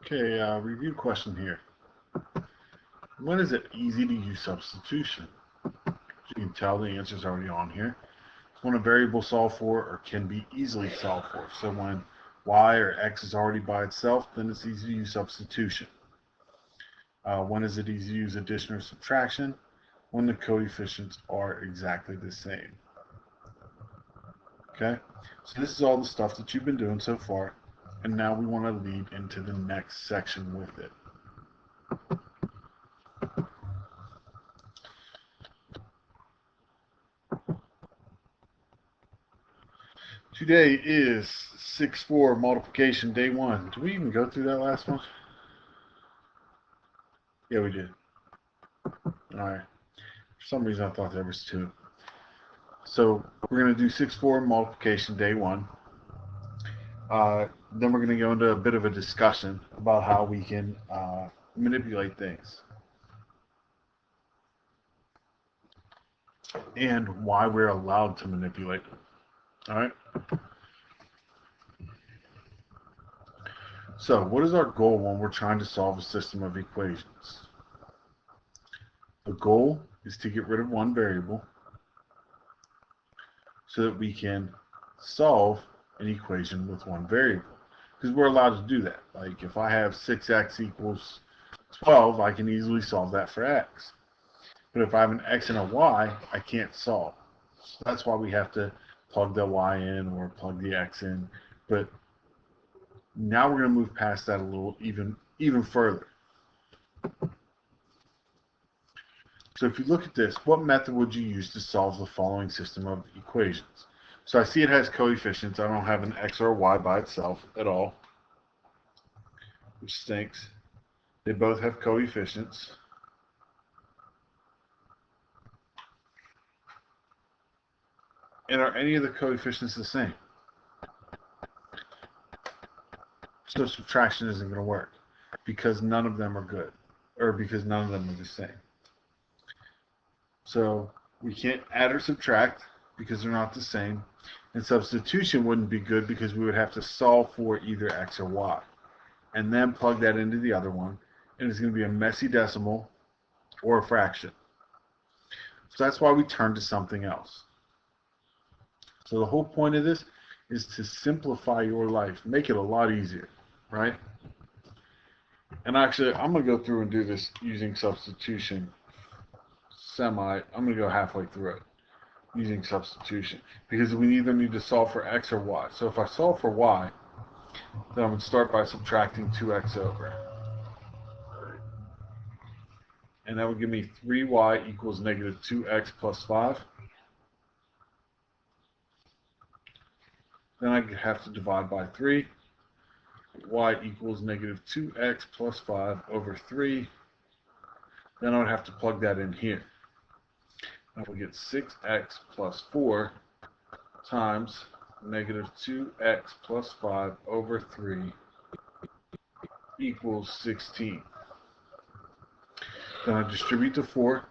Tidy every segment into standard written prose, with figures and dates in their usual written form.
Okay, review question here. When is it easy to use substitution? As you can tell, the answer is already on here. It's when a variable solved for or can be easily solved for. So when y or x is already by itself, then it's easy to use substitution. When is it easy to use addition or subtraction? When the coefficients are exactly the same. Okay, so this is all the stuff that you've been doing so far, and now we want to lead into the next section with it. Today is 6-4 multiplication day 1. Did we even go through that last one? Yeah, we did. Alright. For some reason I thought there was 2. So we're going to do 6-4 multiplication day 1. Then we're going to go into a bit of a discussion about how we can manipulate things. And why we're allowed to manipulate them. Alright? So what is our goal when we're trying to solve a system of equations? The goal is to get rid of one variable so that we can solve an equation with one variable. Because we're allowed to do that. Like if I have 6x equals 12, I can easily solve that for x. But if I have an x and a y, I can't solve. So that's why we have to plug the y in or plug the x in. But now we're going to move past that a little even further. So if you look at this, what method would you use to solve the following system of equations? So I see it has coefficients. I don't have an x or a y by itself at all, which stinks. They both have coefficients. And are any of the coefficients the same? So subtraction isn't going to work because none of them are good, or because none of them are the same. So we can't add or subtract because they're not the same. And substitution wouldn't be good because we would have to solve for either x or y. And then plug that into the other one. And it's going to be a messy decimal or a fraction. So that's why we turn to something else. So the whole point of this is to simplify your life. Make it a lot easier, right? And actually, I'm going to go through and do this using substitution I'm going to go halfway through it using substitution because we either need to solve for x or y. So if I solve for y, then I'm going to start by subtracting 2x over. And that would give me 3y equals negative 2x plus 5. Then I have to divide by 3. Y equals negative 2x plus 5 over 3. Then I would have to plug that in here. I will get 6x plus 4 times negative 2x plus 5 over 3 equals 16. Then I distribute the 4.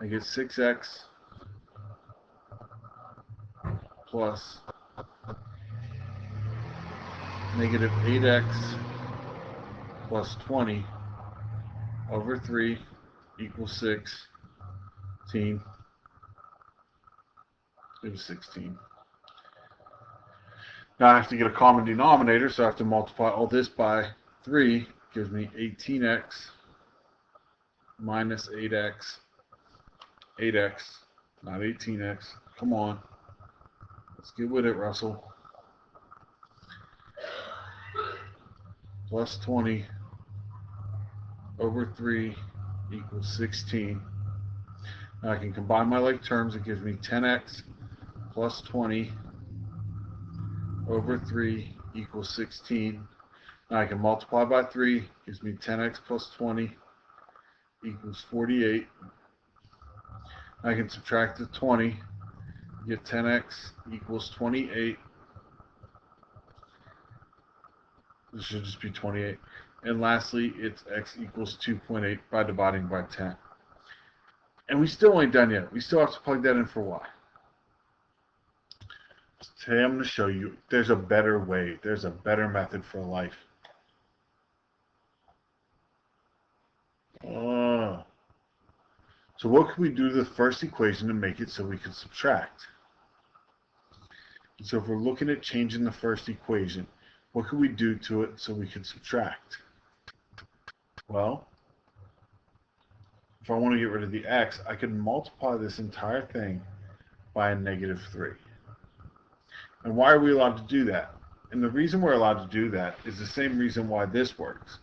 I get 6x plus negative 8x plus 20 over 3 equals 16. It was 16. Now I have to get a common denominator, so I have to multiply all this by 3. Gives me 18x minus 8x, not 18x. Come on. Let's get with it, Russell. Plus 20 over 3 equals 16. Now I can combine my like terms. It gives me 10x plus 20 over 3 equals 16. Now I can multiply by 3. Gives me 10x plus 20 equals 48. I can subtract the 20. Get 10x equals 28. This should just be 28. And lastly, it's x equals 2.8 by dividing by 10. And we still ain't done yet. We still have to plug that in for y. Today I'm going to show you there's a better way. There's a better method for life. So what can we do to the first equation to make it so we can subtract? So if we're looking at changing the first equation, what can we do to it so we can subtract? Well, if I want to get rid of the x, I could multiply this entire thing by a negative 3. And why are we allowed to do that? And the reason we're allowed to do that is the same reason why this works.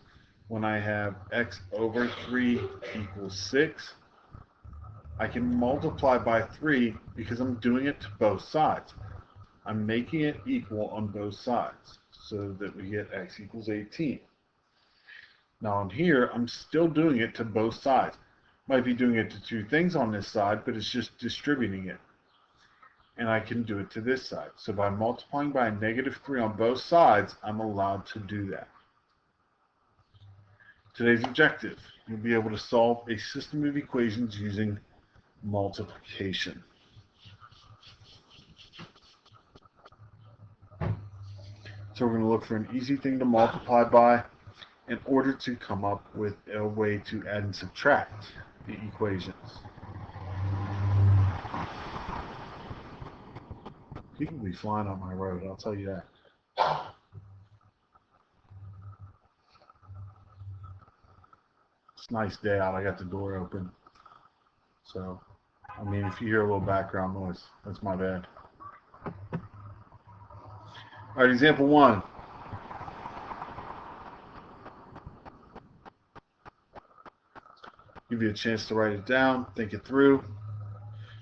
When I have x over 3 equals 6, I can multiply by 3 because I'm doing it to both sides. I'm making it equal on both sides so that we get x equals 18. Now on here, I'm still doing it to both sides. Might be doing it to two things on this side, but it's just distributing it. And I can do it to this side. So by multiplying by a negative 3 on both sides, I'm allowed to do that. Today's objective, you'll be able to solve a system of equations using multiplication. So we're going to look for an easy thing to multiply by in order to come up with a way to add and subtract the equations. People will be flying on my road, I'll tell you that. It's a nice day out. I got the door open. So, I mean, if you hear a little background noise, that's my bad. All right, example 1. Give you a chance to write it down, think it through.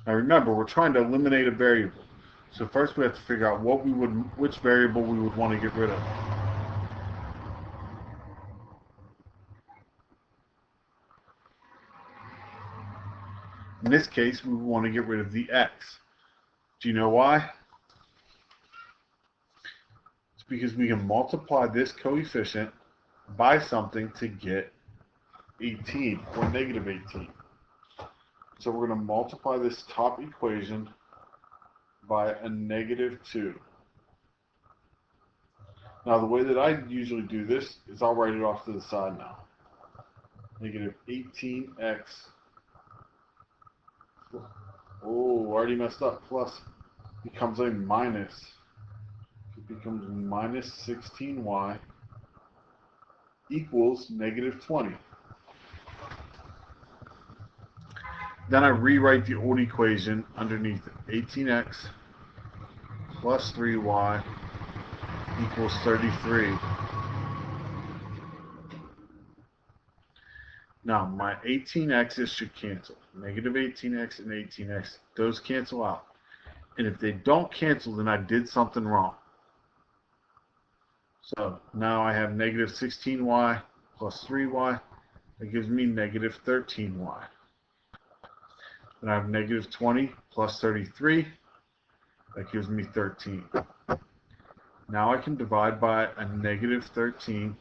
Now remember, we're trying to eliminate a variable. So first we have to figure out which variable we would want to get rid of. In this case, we want to get rid of the x. Do you know why? It's because we can multiply this coefficient by something to get 18 or negative 18. So we're going to multiply this top equation by a negative 2. Now the way that I usually do this is I'll write it off to the side now. Negative 18x. Oh, already messed up. Plus becomes a minus. It becomes minus 16y equals negative 20. Then I rewrite the old equation underneath it. 18x plus 3y equals 33. Now my 18x's should cancel. Negative 18x and 18x, those cancel out. And if they don't cancel, then I did something wrong. So now I have negative 16y plus 3y. That gives me negative 13y. Then I have negative 20 plus 33. That gives me 13. Now I can divide by a negative 13.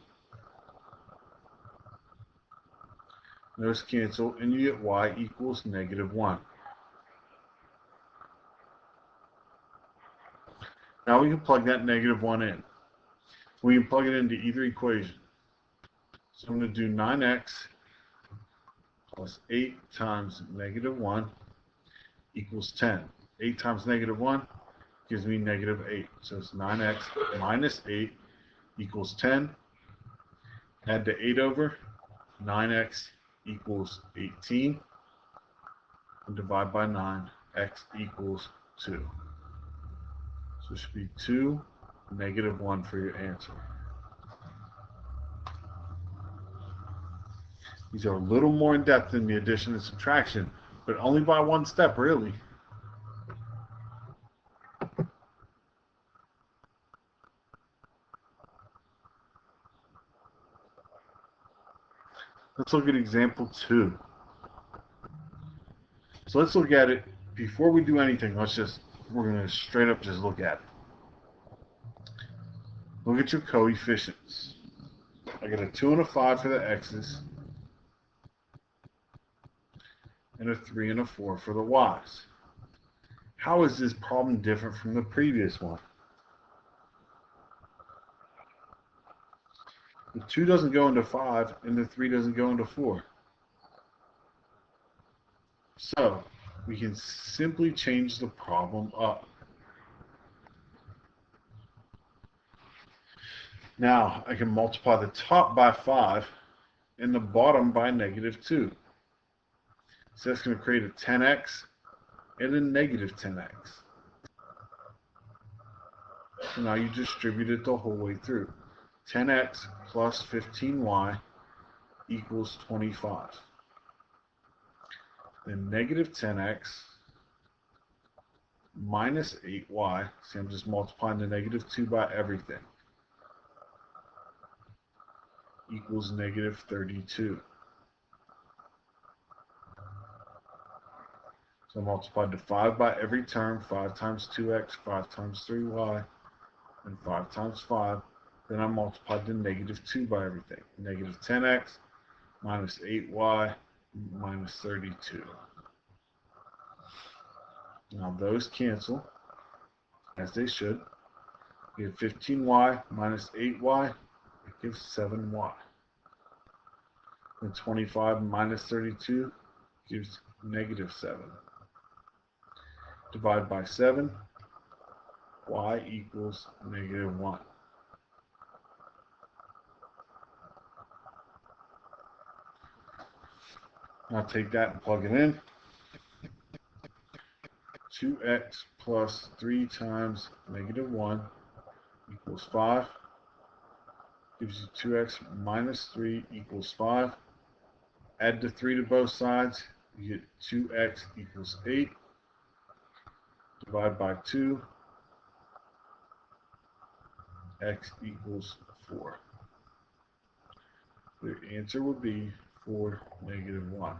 Those cancel, and you get y equals negative 1. Now we can plug that negative 1 in. We can plug it into either equation. So I'm going to do 9x plus 8 times negative 1 equals 10. 8 times negative 1 gives me negative 8. So it's 9x minus 8 equals 10. Add the 8 over. 9x equals 18. And divide by 9. X equals 2. So it should be 2, negative 1 for your answer. These are a little more in depth than the addition and subtraction, but only by one step, really. Let's look at example 2. So let's look at it. Before we do anything, we're going to straight up just look at it. Look at your coefficients. I got a 2 and a 5 for the x's, and a 3 and a 4 for the y's. How is this problem different from the previous one? The 2 doesn't go into 5, and the 3 doesn't go into 4. So we can simply change the problem up. Now I can multiply the top by 5 and the bottom by -2. So that's going to create a 10x and a negative 10x. So now you distribute it the whole way through. 10x plus 15y equals 25. Then negative 10x minus 8y, see I'm just multiplying the -2 by everything, equals negative 32. So I multiplied the 5 by every term, 5 times 2x, 5 times 3y, and 5 times 5. Then I multiplied the -2 by everything. Negative 10x minus 8y minus 32. Now those cancel, as they should. We have 15y minus 8y, it gives 7y. And 25 minus 32 gives -7. Divide by 7, y equals -1. Now take that and plug it in. 2x plus 3 times -1 equals 5. Gives you 2x minus 3 equals 5. Add the 3 to both sides. You get 2x equals 8. Divide by 2. X equals 4. The answer would be 4, -1.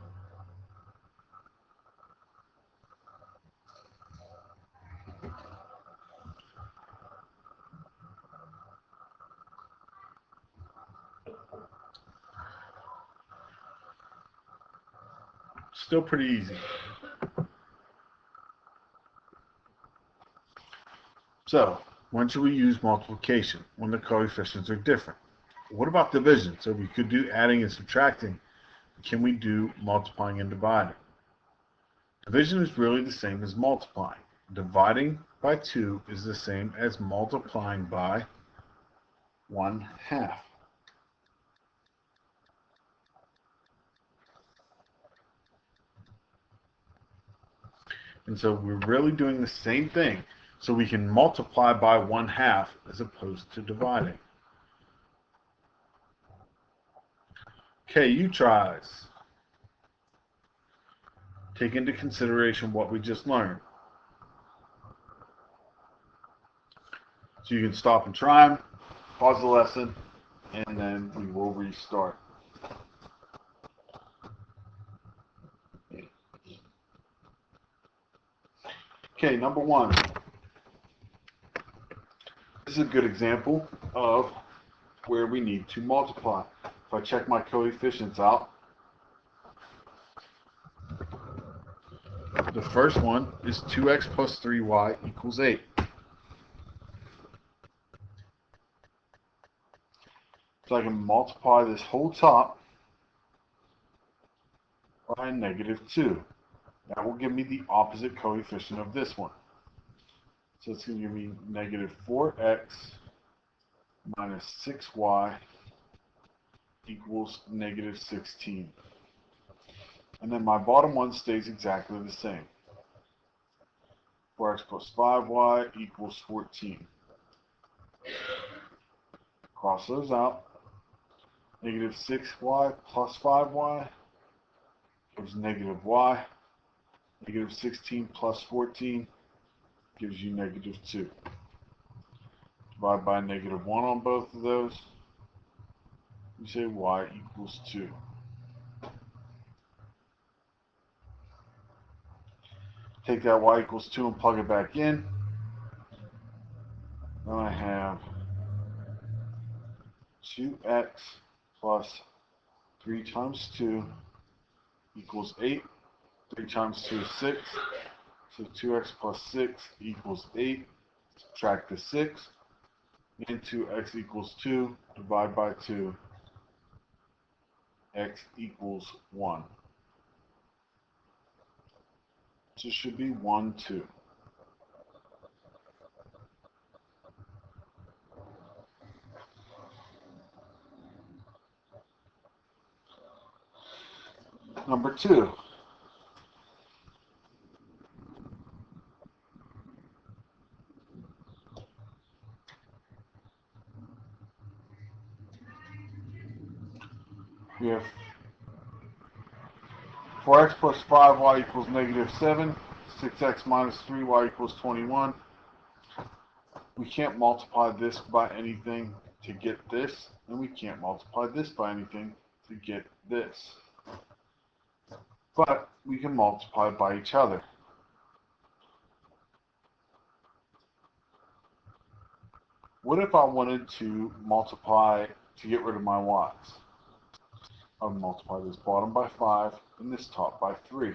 Still pretty easy. So, when should we use multiplication? When the coefficients are different. What about division? So we could do adding and subtracting. Can we do multiplying and dividing? Division is really the same as multiplying. Dividing by 2 is the same as multiplying by 1/2. And so we're really doing the same thing. So we can multiply by 1/2 as opposed to dividing. Okay, you tries. Take into consideration what we just learned. So you can stop and try them, pause the lesson, and then we will restart. Okay, number 1. This is a good example of where we need to multiply. If I check my coefficients out, the first one is 2x plus 3y equals 8. So I can multiply this whole top by -2. That will give me the opposite coefficient of this one. So it's going to give me -4x minus 6y equals -16. And then my bottom one stays exactly the same. 4x plus 5y equals 14. Cross those out. -6y plus 5y gives -y. -16 plus 14 gives you -2. Divide by -1 on both of those. You say y equals 2. Take that y equals 2 and plug it back in. Then I have 2x plus 3 times 2 equals 8. 3 times 2 is 6. So 2x plus 6 equals 8. Subtract the 6. Into x equals 2. Divide by 2. X equals 1. answer should be 1, 2. Number 2. We have 4x plus 5y equals negative 7. 6x minus 3y equals 21. We can't multiply this by anything to get this, and we can't multiply this by anything to get this. But we can multiply by each other. What if I wanted to multiply to get rid of my y's? I would multiply this bottom by 5 and this top by 3.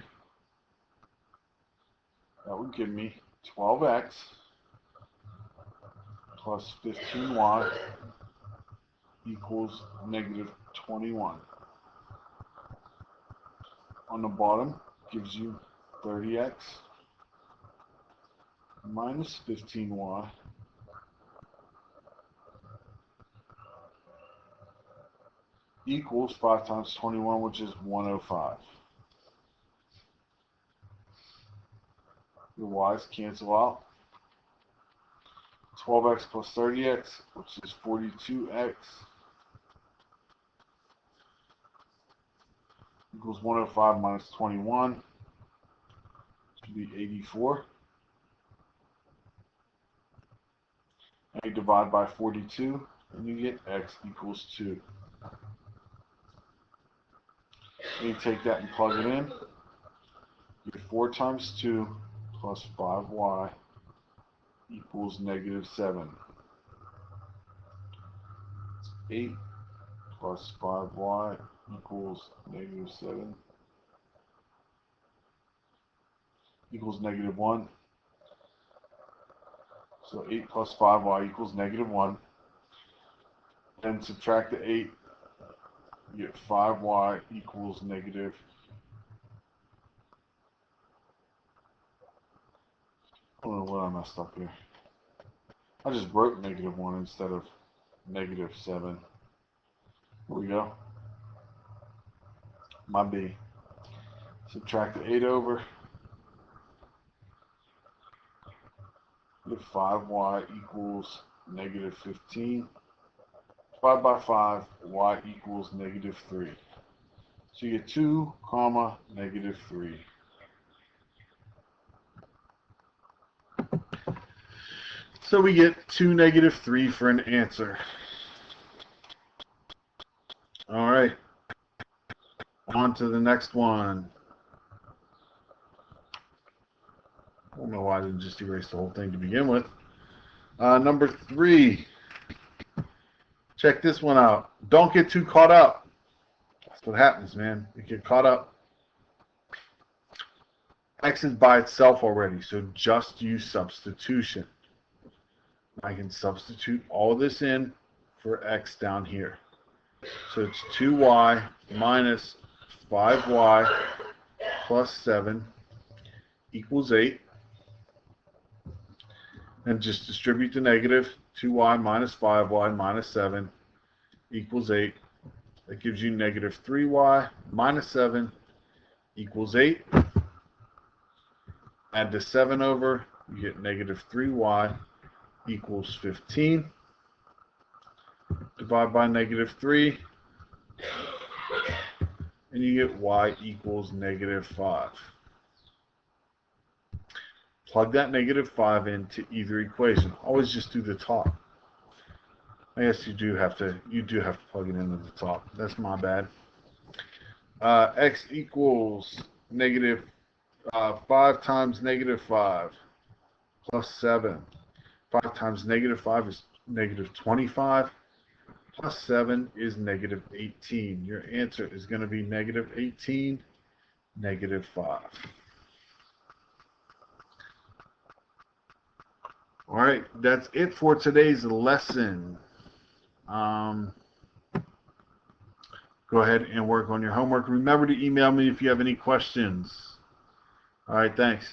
That would give me 12x plus 15y equals negative 21. On the bottom gives you 30x minus 15y equals 5 times 21, which is 105. The y's cancel out. 12x plus 30x, which is 42x, equals 105 minus 21, which would be 84. And you divide by 42, and you get x equals 2. And you take that and plug it in. You get 4 times 2 plus 5y equals negative 7. 8 plus 5y equals negative 7 equals negative 1. So 8 plus 5y equals negative 1. Then subtract the 8. You get 5y equals negative. I don't know what I messed up here. I just wrote negative 1 instead of negative 7. Here we go. My B. Subtract the 8 over. Get 5y equals negative 15. 5 by 5, y equals negative 3. So you get 2, comma, negative 3. So we get 2, negative 3 for an answer. All right. On to the next one. I don't know why I didn't just erase the whole thing to begin with. Number 3. Check this one out. Don't get too caught up. That's what happens, man. You get caught up. X is by itself already, so just use substitution. I can substitute all this in for x down here. So it's 2y minus 5y plus 7 equals 8. And just distribute the negative. 2y minus 5y minus 7 equals 8. That gives you negative 3y minus 7 equals 8. Add the 7 over, you get negative 3y equals 15. Divide by negative 3, and you get y equals negative 5. Plug that negative 5 into either equation. Always just do the top. I guess you do have to plug it into the top. That's my bad. X equals negative 5 times negative 5 plus 7. 5 times negative 5 is negative 25. Plus 7 is negative 18. Your answer is going to be negative 18, negative 5. All right, that's it for today's lesson. Go ahead and work on your homework. Remember to email me if you have any questions. All right, thanks.